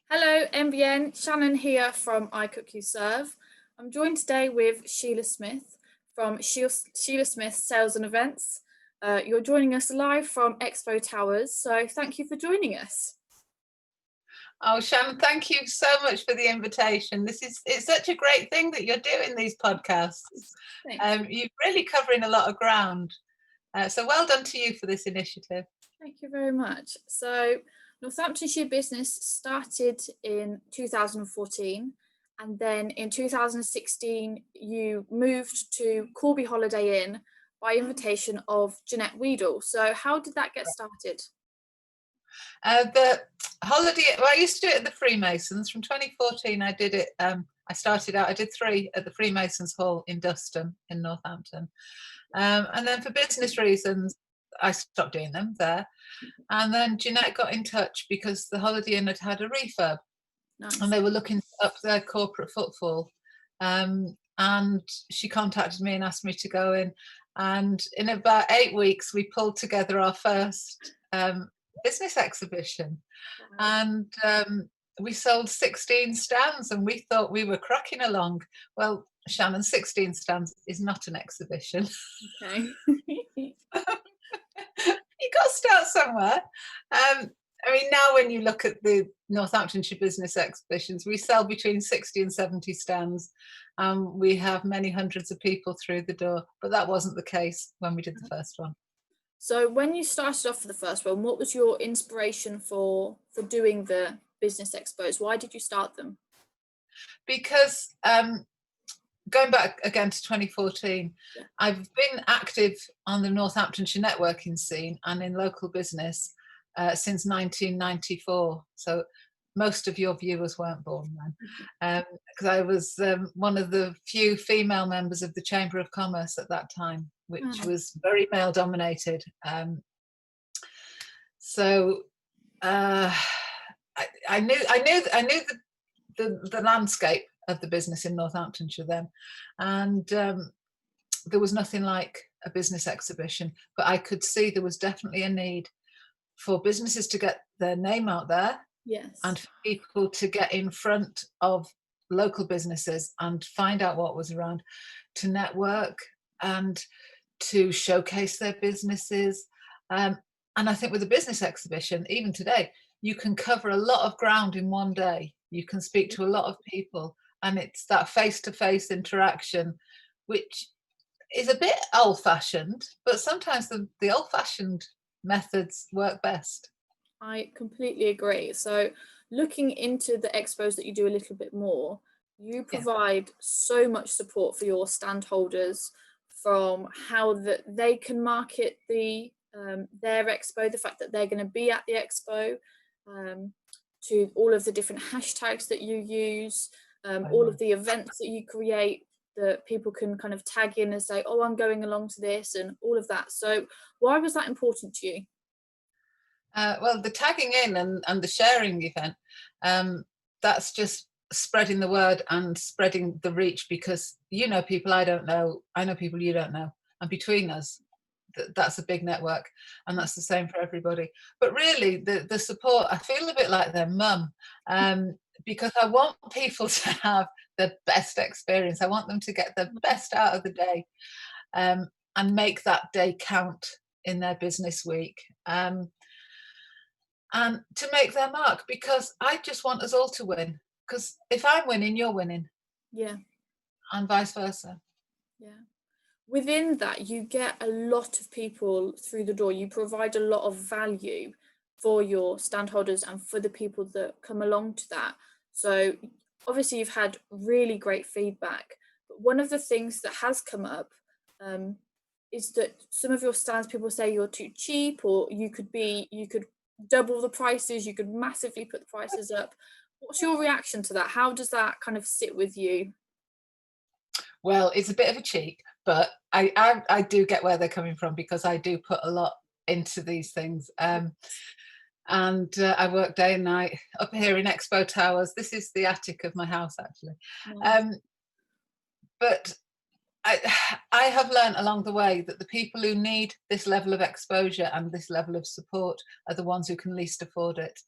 Hello, MBN. Shannon here from I Cook You Serve. I'm joined today with Sheila Smith from Sheila Smith Sales and Events. You're joining us live from Expo Towers, so thank you for joining us. Oh, Shannon, thank you so much for the invitation. It's such a great thing that you're doing these podcasts. You're really covering a lot of ground. So well done to you for this initiative. Thank you very much. So Northamptonshire Business started in 2014, and then in 2016 you moved to Corby Holiday Inn by invitation of Jeanette Weedle. So how did that get started? The holiday, well, I used to do it at the Freemasons. From 2014, I did it. I started out, I did 3 at the Freemasons Hall in Duston in Northampton. And then for business reasons, I stopped doing them there. And then Jeanette got in touch because the Holiday Inn had had a refurb. Nice. And they were looking up their corporate footfall. And she contacted me and asked me to go in. And in about 8 weeks, we pulled together our first business exhibition. And we sold 16 stands and we thought we were cracking along. Well, Shannon, 16 stands is not an exhibition. Okay. You got to start somewhere. I mean, now when you look at the Northamptonshire Business Exhibitions, we sell between 60 and 70 stands. We have many hundreds of people through the door, but that wasn't the case when we did the first one. So when you started off for the first one, what was your inspiration for doing the business expos? Why did you start them? Because going back again to 2014, I've been active on the Northamptonshire networking scene and in local business since 1994. So most of your viewers weren't born then, because I was one of the few female members of the Chamber of Commerce at that time, which was very male dominated. So I knew the landscape of the business in Northamptonshire then, and there was nothing like a business exhibition, but I could see there was definitely a need for businesses to get their name out there. Yes. And for people to get in front of local businesses and find out what was around, to network and to showcase their businesses. And I think with a business exhibition, even today, you can cover a lot of ground in one day. You can speak to a lot of people, and it's that face-to-face interaction, which is a bit old-fashioned, but sometimes the old-fashioned methods work best. I completely agree. So looking into the expos that you do a little bit more, you provide so much support for your stand holders, from how that they can market their expo, the fact that they're going to be at the expo, to all of the different hashtags that you use, all of the events that you create that people can kind of tag in and say, oh, I'm going along to this, and all of that. So why was that important to you? Well, the tagging in and the sharing event, that's just spreading the word and spreading the reach, because you know people I don't know, I know people you don't know, and between us, that's a big network, and that's the same for everybody. But really, the support, I feel a bit like their mum, because I want people to have the best experience. I want them to get the best out of the day, and make that day count in their business week. And to make their mark, because I just want us all to win. Because if I'm winning, you're winning. Yeah. And vice versa. Yeah. Within that, you get a lot of people through the door. You provide a lot of value for your stand holders and for the people that come along to that. So obviously you've had really great feedback. But one of the things that has come up is that some of your stands, people say you're too cheap, or you could double the prices, you could massively put the prices up. What's your reaction to that? How does that kind of sit with you? Well, it's a bit of a cheek, but I do get where they're coming from, because I do put a lot into these things. And I work day and night up here in Expo Towers. This is the attic of my house, actually. Nice. But I have learned along the way that the people who need this level of exposure and this level of support are the ones who can least afford it.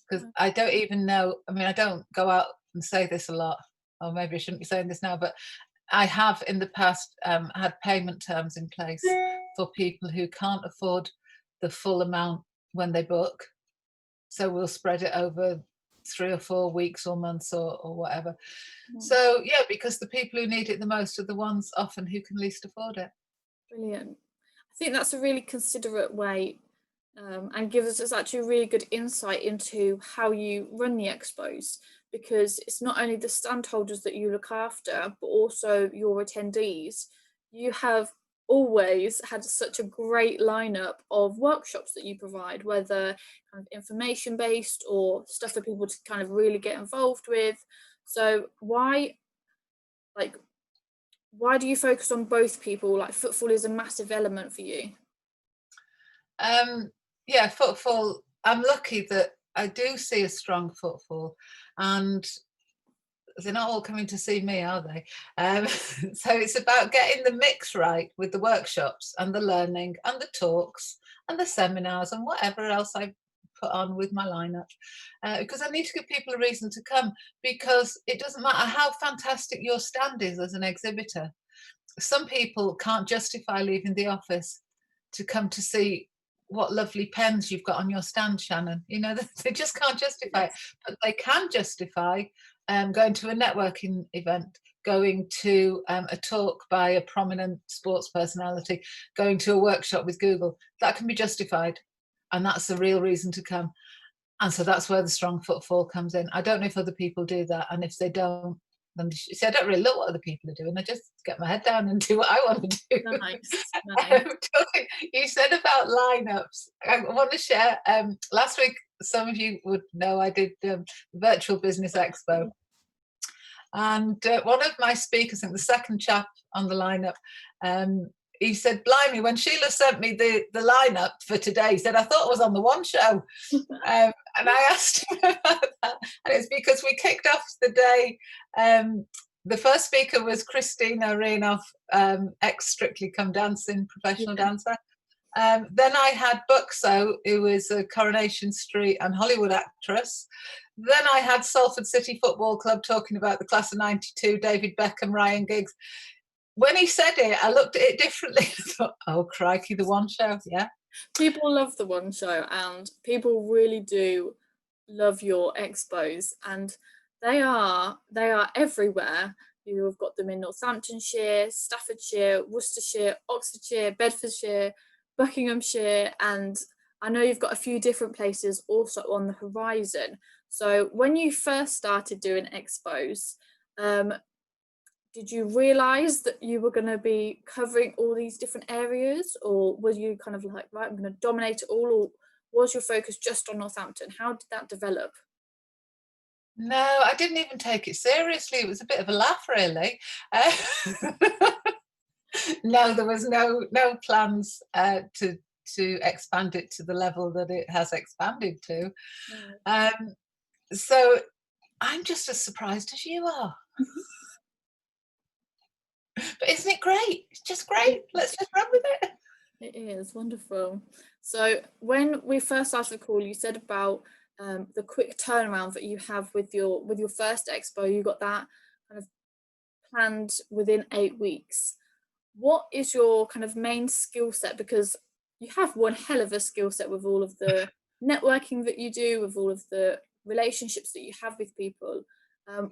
because I don't even know, I mean, I don't go out and say this a lot, or maybe I shouldn't be saying this now, but I have in the past had payment terms in place for people who can't afford the full amount when they book. So we'll spread it over 3 or 4 weeks or months or whatever. So yeah, because the people who need it the most are the ones often who can least afford it. Brilliant. I think that's a really considerate way, and gives us actually a really good insight into how you run the expos, because it's not only the stand holders that you look after, but also your attendees. You have always had such a great lineup of workshops that you provide, whether kind of information based or stuff for people to kind of really get involved with. So why do you focus on both people? Like, footfall is a massive element for you. Yeah, footfall. I'm lucky that I do see a strong footfall, and they're not all coming to see me, are they? So it's about getting the mix right with the workshops and the learning and the talks and the seminars and whatever else I put on with my lineup, because I need to give people a reason to come, because it doesn't matter how fantastic your stand is as an exhibitor. Some people can't justify leaving the office to come to see what lovely pens you've got on your stand, Shannon. You know, they just can't justify it, but they can justify going to a networking event, going to a talk by a prominent sports personality, going to a workshop with Google. That can be justified, and that's the real reason to come. And so that's where the strong footfall comes in. I don't know if other people do that, and if they don't, then see, I don't really look what other people are doing. I just get my head down and do what I want to do. Nice. You said about lineups. I want to share. Last week, some of you would know I did virtual business expo, and one of my speakers, I think the second chap on the lineup, he said, "Blimey, when Sheila sent me the lineup for today," he said, "I thought it was on the one show." And I asked him about that, and it's because we kicked off the day. The first speaker was Christina Rienoff, ex Strictly Come Dancing professional dancer. Then I had Buxo, who was a Coronation Street and Hollywood actress. Then I had Salford City Football Club talking about the class of '92, David Beckham, Ryan Giggs. When he said it, I looked at it differently. I thought, oh, crikey, the one show, yeah. People love the one show, and people really do love your expos, and they are everywhere. You've got them in Northamptonshire, Staffordshire, Worcestershire, Oxfordshire, Bedfordshire, Buckinghamshire, and I know you've got a few different places also on the horizon. So when you first started doing expos, did you realise that you were going to be covering all these different areas, or were you kind of like, right, I'm going to dominate it all, or was your focus just on Northampton? How did that develop? No, I didn't even take it seriously. It was a bit of a laugh, really. No, there was no plans to expand it to the level that it has expanded to. So I'm just as surprised as you are. But isn't it great? It's just great. Let's just run with it. It is wonderful. So when we first started the call, you said about the quick turnaround that you have with your first expo. You got that kind of planned within 8 weeks. What is your kind of main skill set? Because you have one hell of a skill set with all of the networking that you do, with all of the relationships that you have with people.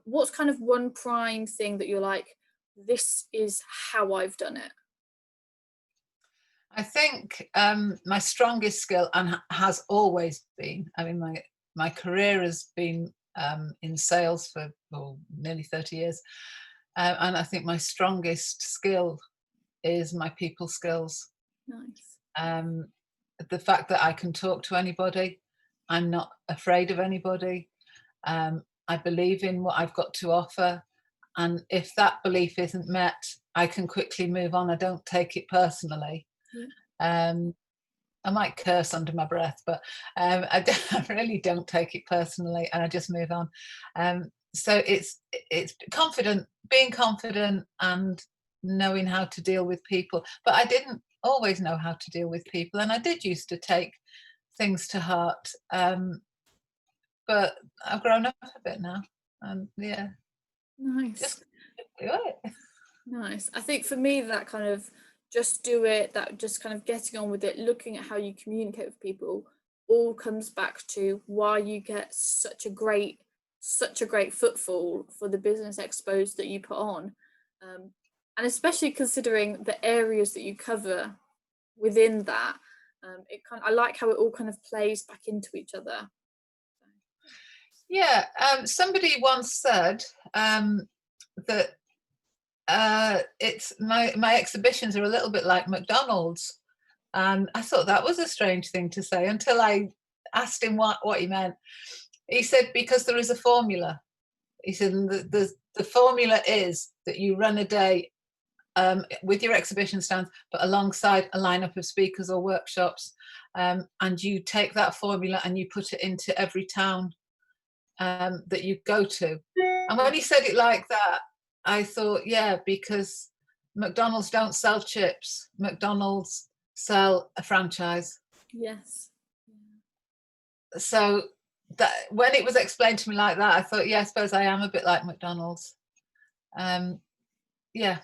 What's kind of one prime thing that you're like, this is how I've done it? I think my strongest skill, and has always been, I mean, my career has been in sales for nearly 30 years. And I think my strongest skill is my people skills. Nice. The fact that I can talk to anybody, I'm not afraid of anybody. I believe in what I've got to offer. And if that belief isn't met, I can quickly move on. I don't take it personally. Yeah. I might curse under my breath, but I really don't take it personally, and I just move on. So it's being confident and knowing how to deal with people. But I didn't always know how to deal with people, and I did used to take things to heart. but I've grown up a bit now, and yeah, Nice. just do it. Nice. I think for me, that kind of just do it, that just kind of getting on with it, looking at how you communicate with people, all comes back to why you get such a great footfall for the business expos that you put on. And especially considering the areas that you cover within that, I like how it all kind of plays back into each other. Yeah, somebody once said that it's my exhibitions are a little bit like McDonald's, and I thought that was a strange thing to say until I asked him what he meant. He said because there is a formula. He said the formula is that you run a day with your exhibition stands, but alongside a lineup of speakers or workshops, and you take that formula and you put it into every town that you go to. And when he said it like that, I thought, yeah, because McDonald's don't sell chips. McDonald's sell a franchise. Yes. So that when it was explained to me like that, I thought, yeah, I suppose I am a bit like McDonald's. Yeah.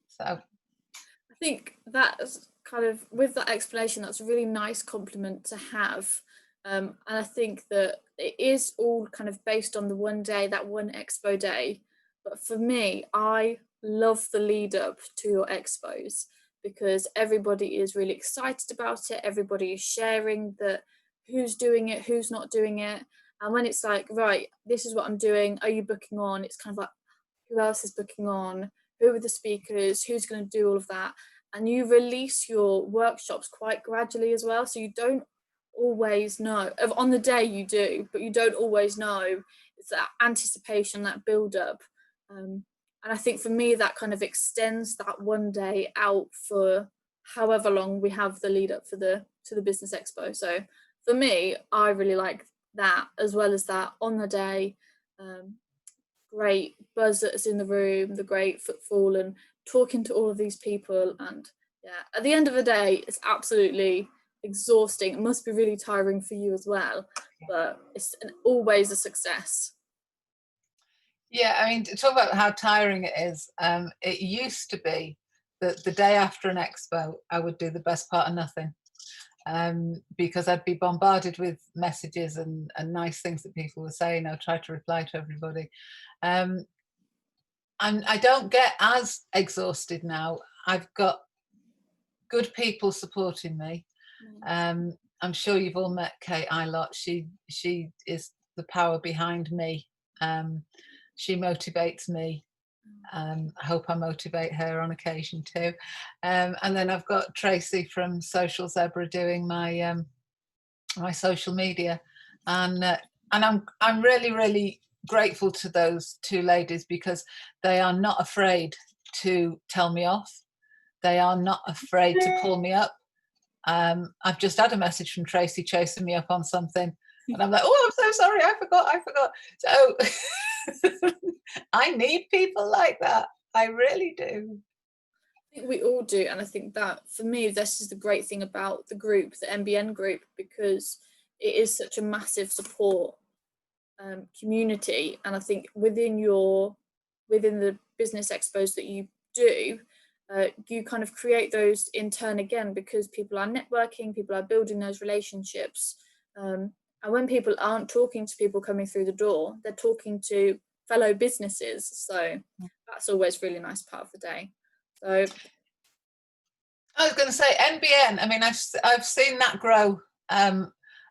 So I think that's kind of, with that explanation, that's a really nice compliment to have. And I think that it is all kind of based on the one day, that one expo day. But for me, I love the lead up to your expos because everybody is really excited about it. Everybody is sharing that who's doing it, who's not doing it. And when it's like, right, this is what I'm doing, are you booking on? It's kind of like, who else is booking on? Who are the speakers? Who's going to do all of that? And you release your workshops quite gradually as well. So you don't always know. On the day you do, but you don't always know. It's that anticipation, that build up. And I think for me, that kind of extends that one day out for however long we have the lead up for to the business expo. So for me, I really like that, as well as that on the day. Great buzz that's in the room, the great footfall, and talking to all of these people. And yeah, at the end of the day, it's absolutely exhausting. It must be really tiring for you as well, but it's always a success. yeah, I mean, to talk about how tiring it is, it used to be that the day after an expo, I would do the best part of nothing. Because I'd be bombarded with messages and nice things that people were saying. I'll try to reply to everybody. And I don't get as exhausted now. I've got good people supporting me. I'm sure you've all met Kate Ilott. She is the power behind me. She motivates me. I hope I motivate her on occasion too. And then I've got Tracy from Social Zebra doing my my social media, and I'm really grateful to those two ladies because they are not afraid to tell me off. They are not afraid to pull me up. I've just had a message from Tracy chasing me up on something, and I'm like, oh, I'm so sorry, I forgot. So I need people like that. I really do. I think we all do, and I think that for me, this is the great thing about the group, the MBN group, because it is such a massive support community. And I think within the business expos that you do, you kind of create those in turn again, because people are networking, people are building those relationships, and when people aren't talking to people coming through the door, they're talking to fellow businesses. So that's always really nice part of the day. So I was going to say NBN. I mean, I've seen that grow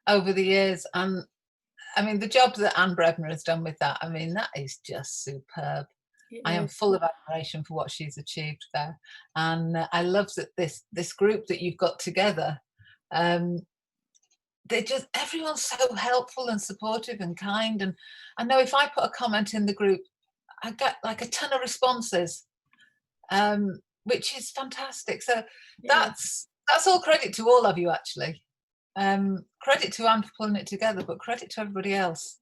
over the years, and I mean the job that Anne Brebner has done with that. I mean, that is just superb. I am full of admiration for what she's achieved there, and I love that this group that you've got together. Everyone's so helpful and supportive and kind. And I know if I put a comment in the group, I get like a ton of responses, which is fantastic. So that's all credit to all of you, actually. Credit to Anne for pulling it together, but credit to everybody else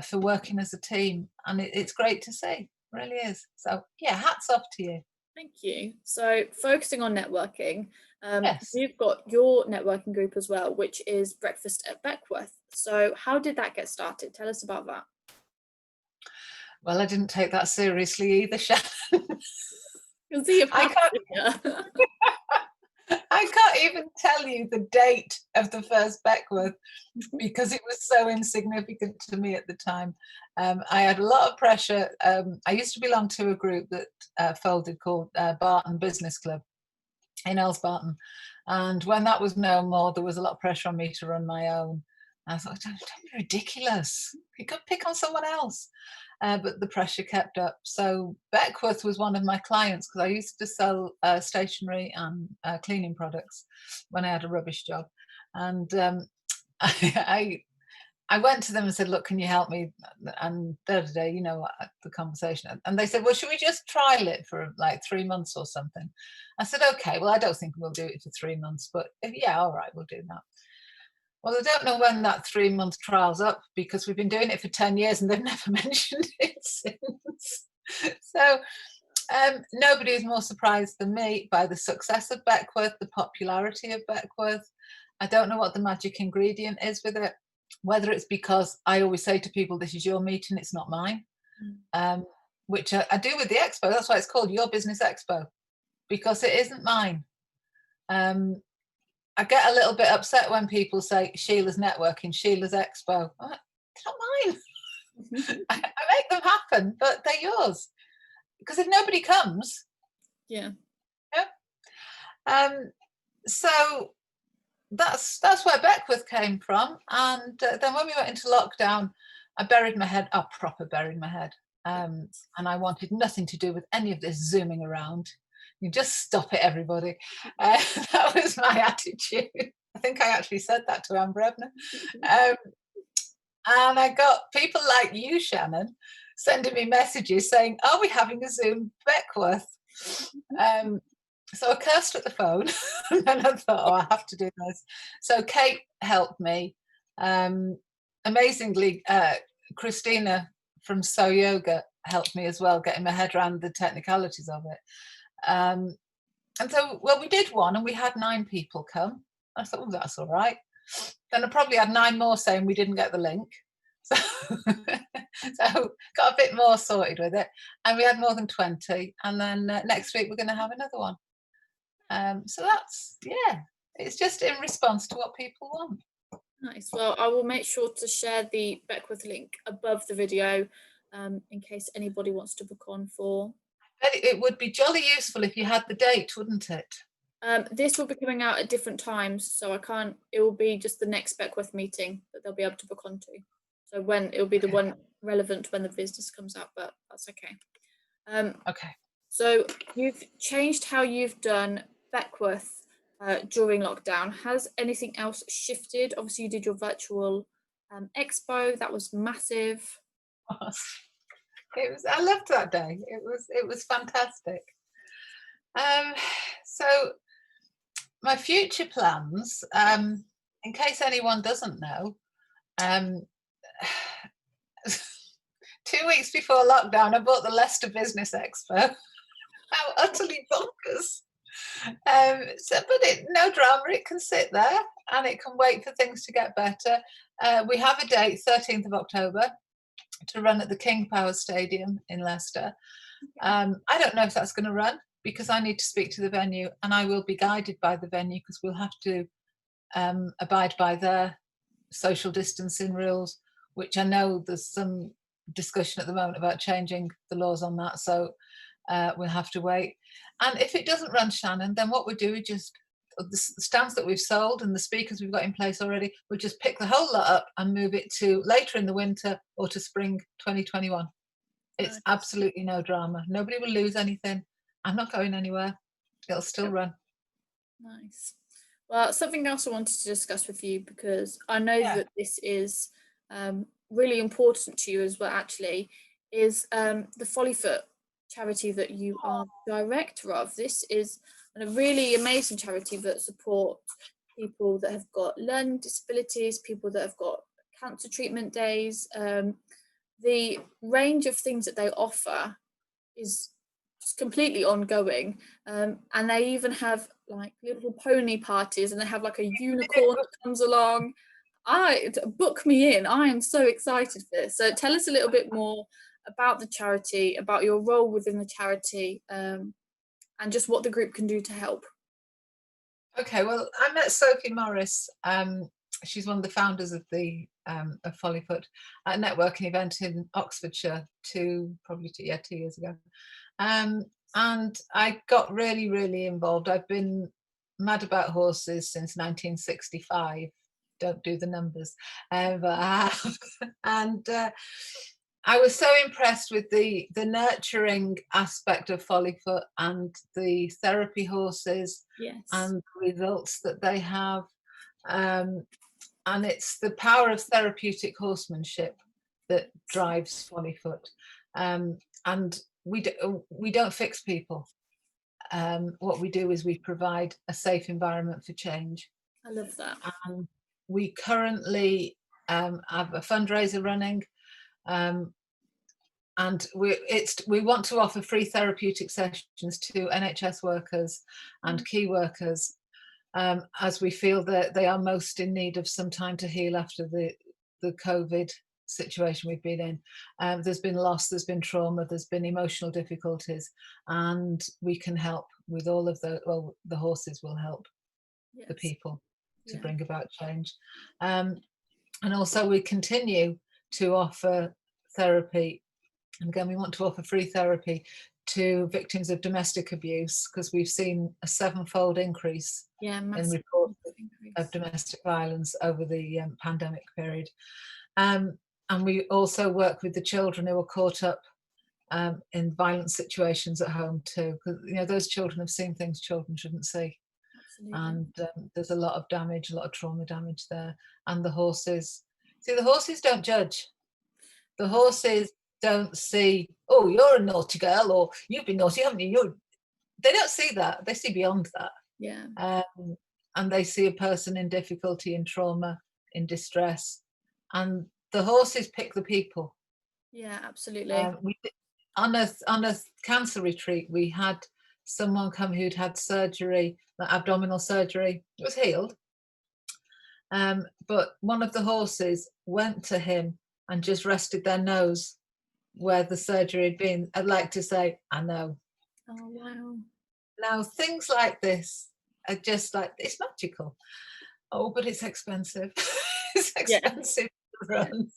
for working as a team. And it's great to see. It really is. So yeah, hats off to you. Thank you. So focusing on networking, Yes. You've got your networking group as well, which is Breakfast at Beckworth. So how did that get started? Tell us about that. Well, I didn't take that seriously either, Shannon. You'll see your I passion. I can't even tell you the date of the first Beckworth because it was so insignificant to me at the time. I had a lot of pressure. I used to belong to a group that folded called Barton Business Club in Elsbarton. And when that was no more, there was a lot of pressure on me to run my own. I thought, don't be ridiculous. You could pick on someone else. But the pressure kept up. So Beckworth was one of my clients because I used to sell stationery and cleaning products when I had a rubbish job. And I went to them and said, look, can you help me? And the other day, the conversation. And they said, well, should we just trial it for like 3 months or something? I said, okay, well, I don't think we'll do it for 3 months, but yeah, all right, we'll do that. Well, I don't know when that 3-month trial's up because we've been doing it for 10 years and they've never mentioned it since. So nobody is more surprised than me by the success of Beckworth, the popularity of Beckworth. I don't know what the magic ingredient is with it, whether it's because I always say to people, this is your meeting, it's not mine, which I do with the expo. That's why it's called Your Business Expo, because it isn't mine. I get a little bit upset when people say Sheila's networking, Sheila's expo. It's not mine. I make them happen, but they're yours. Because if nobody comes, yeah. So that's where Beckworth came from. And then when we went into lockdown, I proper buried my head. And I wanted nothing to do with any of this zooming around. You just stop it, everybody. That was my attitude. I think I actually said that to Amber Ebner. And I got people like you, Shannon, sending me messages saying, are we having a Zoom Beckworth? So I cursed at the phone and then I thought, I have to do this. So Kate helped me. Amazingly, Christina from So Yoga helped me as well, getting my head around the technicalities of it. And so, well, we did one and we had 9 people come. I thought, that's all right. Then I probably had 9 more saying we didn't get the link. So, got a bit more sorted with it. And we had more than 20. And then next week we're going to have another one. So that's, it's just in response to what people want. Nice. Well, I will make sure to share the Beckworth link above the video in case anybody wants to book on for. It would be jolly useful if you had the date, wouldn't it? This will be coming out at different times, so it will be just the next Beckworth meeting that they'll be able to book onto. So when it'll be the one relevant when the business comes out, but that's okay. Okay. So you've changed how you've done Beckworth during lockdown. Has anything else shifted? Obviously, you did your virtual expo. That was massive. I loved that day. It was fantastic. So my future plans, in case anyone doesn't know, 2 weeks before lockdown, I bought the Leicester Business Expo. How utterly bonkers. But no drama, it can sit there and it can wait for things to get better. We have a date, 13th of October, to run at the King Power Stadium in Leicester. I don't know if that's going to run because I need to speak to the venue and I will be guided by the venue because we'll have to abide by their social distancing rules, which I know there's some discussion at the moment about changing the laws on that. So we'll have to wait. And if it doesn't run, Shannon, then what we do is just the stands that we've sold and the speakers we've got in place already, we'll just pick the whole lot up and move it to later in the winter or to spring 2021. It's absolutely no drama. Nobody will lose anything. I'm not going anywhere. It'll still run. Nice. Well, something else I wanted to discuss with you because I know that this is really important to you as well, actually, is the Folly charity that you are director of. This is a really amazing charity that supports people that have got learning disabilities, people that have got cancer treatment days. The range of things that they offer is just completely ongoing, and they even have like little pony parties, and they have like a unicorn that comes along. Book me in. I am so excited for this. So tell us a little bit more about the charity, about your role within the charity, and just what the group can do to help. Okay, well, I met Sophie Morris. She's one of the founders of the of Follyfoot at a networking event in Oxfordshire probably 2 years ago. And I got really, really involved. I've been mad about horses since 1965. Don't do the numbers, but I have. And I was so impressed with the nurturing aspect of Follyfoot and the therapy horses, Yes. and the results that they have. And it's the power of therapeutic horsemanship that drives Follyfoot. And we don't fix people. What we do is we provide a safe environment for change. I love that. We currently have a fundraiser running, and we want to offer free therapeutic sessions to NHS workers and key workers, as we feel that they are most in need of some time to heal after the COVID situation we've been in. There's been loss, there's been trauma, there's been emotional difficulties, and we can help with all of the horses will help the people to bring about change. And also we continue to offer therapy. And again, we want to offer free therapy to victims of domestic abuse, because we've seen a 7-fold increase in reports of domestic violence over the pandemic period. And we also work with the children who are caught up in violent situations at home too, because those children have seen things children shouldn't see. Absolutely. And there's a lot of damage, a lot of trauma damage there. And the horses don't judge. The horses don't see, oh, you're a naughty girl, or you've been naughty, haven't you? They don't see that. They see beyond that. Yeah. And they see a person in difficulty, in trauma, in distress, and the horses pick the people. Yeah, absolutely. On a cancer retreat, we had someone come who'd had surgery, like abdominal surgery. It was healed, but one of the horses went to him and just rested their nose where the surgery had been. I'd like to say, I know. Oh, wow. Now, things like this are just like, it's magical. Oh, but it's expensive. It's expensive to run.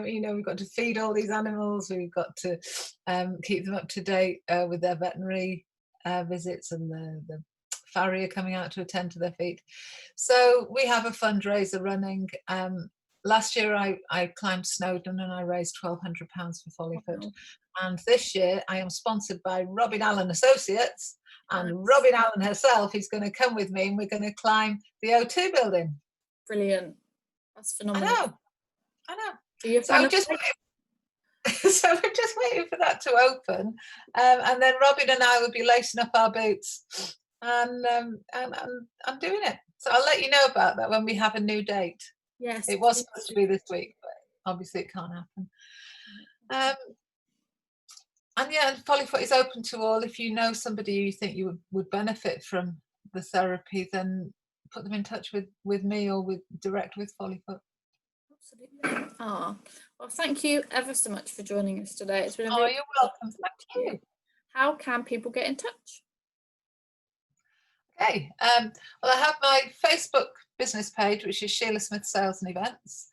We've got to feed all these animals. We've got to keep them up to date with their veterinary visits, and the farrier coming out to attend to their feet. So we have a fundraiser running. Last year I climbed Snowdon and I raised £1,200 for Follyfoot. Wow. And this year I am sponsored by Robin Allen Associates, and Robin Allen herself is going to come with me, and we're going to climb the O2 building. Brilliant. That's phenomenal. I know. So we're just waiting for that to open, and then Robin and I will be lacing up our boots, and I'm doing it. So I'll let you know about that when we have a new date. Yes. It was supposed to be this week, but obviously it can't happen. And Follyfoot is open to all. If you know somebody you think you would benefit from the therapy, then put them in touch with me or direct with Follyfoot. Absolutely. Well, thank you ever so much for joining us today. It's been a you're welcome. Thank you. How can people get in touch? Okay. Well, I have my Facebook business page, which is Sheila Smith Sales and Events.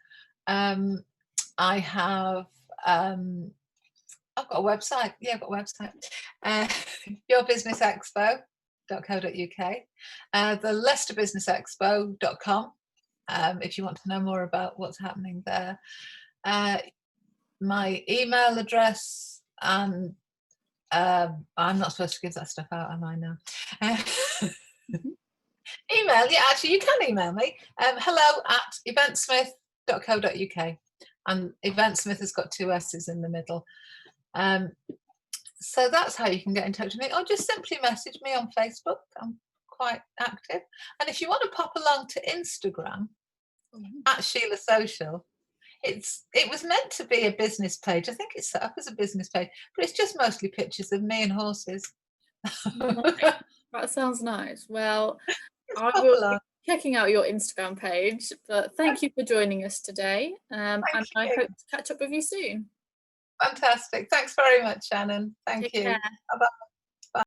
I have I've got a website. Yeah, I've got a website. Your Business Expo.co.uk. The Leicester Business Expo.com. If you want to know more about what's happening there. My email address, and I'm not supposed to give that stuff out, am I now? Email, actually you can email me. hello@eventsmith.co.uk, and Eventsmith has got 2 S's in the middle. So that's how you can get in touch with me, or just simply message me on Facebook. I'm quite active. And if you want to pop along to Instagram, @Sheila Social, it was meant to be a business page. I think it's set up as a business page, but it's just mostly pictures of me and horses. That sounds nice. Well, It's I will be popular. checking out your Instagram page, but thank you for joining us today, and Thank I you. hope to catch up with you soon. Fantastic. Thanks very much, Shannon. Thank Take you. care. Bye-bye.